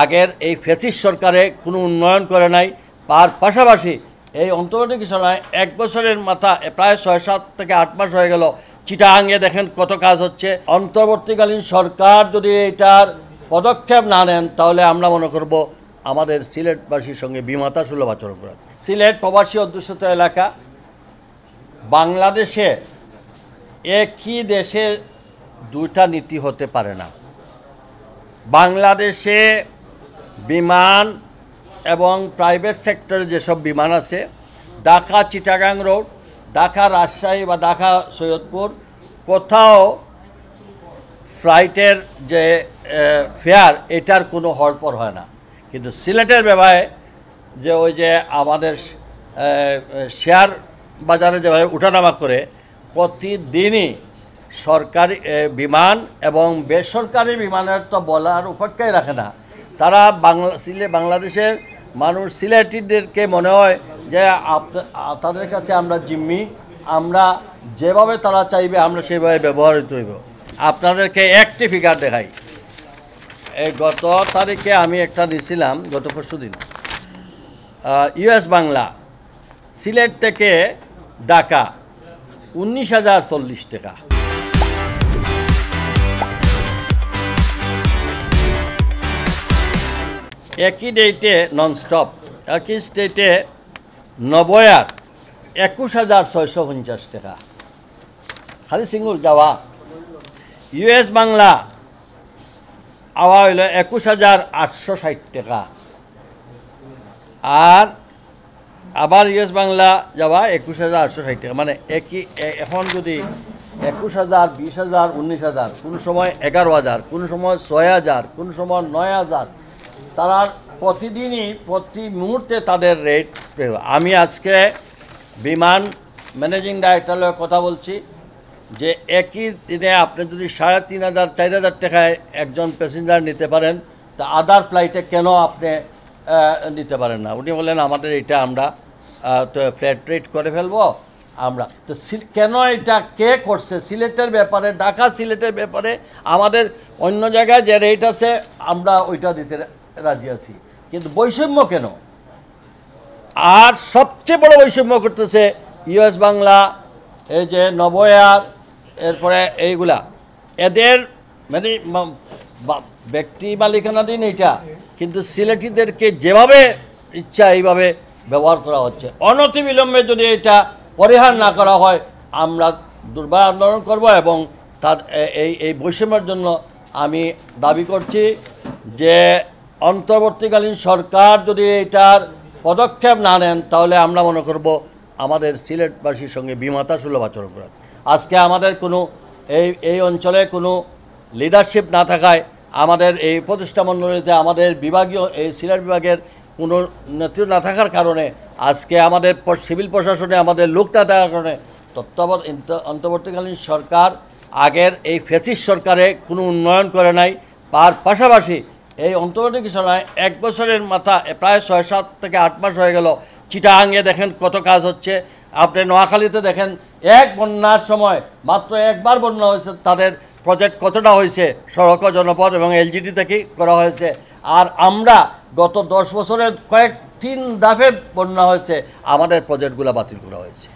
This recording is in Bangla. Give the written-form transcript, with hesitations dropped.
আগের এই ফ্যাসিস্ট সরকারে কোনো উন্নয়ন করে নাই। তার পাশাপাশি এই অন্তর্বর্তী সময় 1 বছরের মাথা প্রায় 6-7 থেকে 8 মাস হয়ে গেল চিটাগাঙে দেখেন কত কাজ হচ্ছে। অন্তর্বর্তীকালীন সরকার যদি এটার পদক্ষেপ না নেন তাহলে আমরা মনে করব আমাদের সিলেটবাসীর সঙ্গে বিমাতা সুলভ আচরণ করা। সিলেট প্রবাসী অধ্যুষিত এলাকা। বাংলাদেশে একই দেশে দুইটা নীতি হতে পারে না। বাংলাদেশে বিমান এবং প্রাইভেট সেক্টরে যেসব বিমান আছে, ঢাকা চিটাগাং রোড, ঢাকা রাজশাহী বা ঢাকা সৈয়দপুর, কোথাও ফ্লাইটের যে ফেয়ার এটার কোনো হড়পড় হয় না। কিন্তু সিলেটের ব্যাপারে যে ওই যে আমাদের শেয়ার বাজারে যেভাবে উঠানামা করে প্রতিদিনই সরকারি বিমান এবং বেসরকারি বিমানের তো বলার উপেক্ষাই রাখে না। তারা বাংলাদেশের মানুষ সিলেটিদেরকে মনে হয় যে তাদের কাছে আমরা জিম্মি, আমরা যেভাবে তারা চাইবে আমরা সেভাবে ব্যবহৃত হইব। আপনাদেরকে একটি ফিগার দেখাই। এই গত তারিখে আমি একটা দিয়েছিলাম, গত পরশুদিন, ইউএস বাংলা সিলেট থেকে ঢাকা 19,040 টাকা। একই ডেটে ননস্টপ, একই ডেটে নবয়ার 21,650 টাকা খালি সিঙ্গুল যাওয়া। ইউএস বাংলা আওয়া হইল 21,860 টাকা। আর আবার ইউএস বাংলা যাওয়া 21,860 টাকা। মানে একই এখন যদি 21,000, 20,000, 19,000, কোনো সময় 11,000, কোনো সময় 6,000, কোনো সময় 9,000, তারা প্রতিদিনই প্রতি মুহূর্তে তাদের রেট। আমি আজকে বিমান ম্যানেজিং ডাইরেক্টরের কথা বলছি যে একই দিনে আপনি যদি 3,500, 4,000 টাকায় একজন প্যাসেঞ্জার নিতে পারেন, তা আদার ফ্লাইটে কেন আপনি নিতে পারেন না? উনি বললেন আমাদের এটা আমরা তো ফ্ল্যাট রেট করে ফেলবো আমরা। তো কেন এটা কে করছে? সিলেটের ব্যাপারে, ঢাকা সিলেটের ব্যাপারে আমাদের অন্য জায়গায় যে রেট আছে আমরা ওইটা দিতে রাজি আছি, কিন্তু বৈষম্য কেন? আর সবচেয়ে বড় বৈষম্য করতেছে ইউএস বাংলা, এই যে নবয়ার, এরপরে এইগুলা এদের মানে ব্যক্তি মালিকানাধীন এইটা, কিন্তু সিলেটিদেরকে যেভাবে ইচ্ছা এইভাবে ব্যবহার করা হচ্ছে। অনতিবিলম্বে যদি এটা পরিহার না করা হয় আমরা দুর্বার আন্দোলন করব। এবং তার এই বৈষম্যের জন্য আমি দাবি করছি যে অন্তর্বর্তীকালীন সরকার যদি এটার পদক্ষেপ না নেন তাহলে আমরা মনে করব আমাদের সিলেটবাসীর সঙ্গে বিমাতা সুলভ আচরণ করা। আজকে আমাদের কোনো এই অঞ্চলে কোনো লিডারশিপ না থাকায়, আমাদের এই প্রতিষ্ঠা মণ্ডলীতে আমাদের বিভাগীয় এই সিলেট বিভাগের কোনো নেতৃত্ব না থাকার কারণে আজকে আমাদের সিভিল প্রশাসনে আমাদের লোক না থাকার কারণে অন্তর্বর্তীকালীন সরকার আগের এই ফ্যাসিস্ট সরকারে কোনো উন্নয়ন করে নাই। তার পাশাপাশি এই অন্তর্বর্তী সময় 1 বছরের মাথা প্রায় 6-7 থেকে 8 মাস হয়ে গেল চিটাগাঙে দেখেন কত কাজ হচ্ছে। আপনি নোয়াখালীতে দেখেন এক বন্যার সময় মাত্র একবার বন্যা হয়েছে, তাদের প্রজেক্ট কতটা হয়েছে সড়ক জনপদ এবং এলজিডি থেকে করা হয়েছে। আর আমরা গত 10 বছরের 3 ধাপে বন্যা হয়েছে, আমাদের প্রজেক্টগুলো বাতিল করা হয়েছে।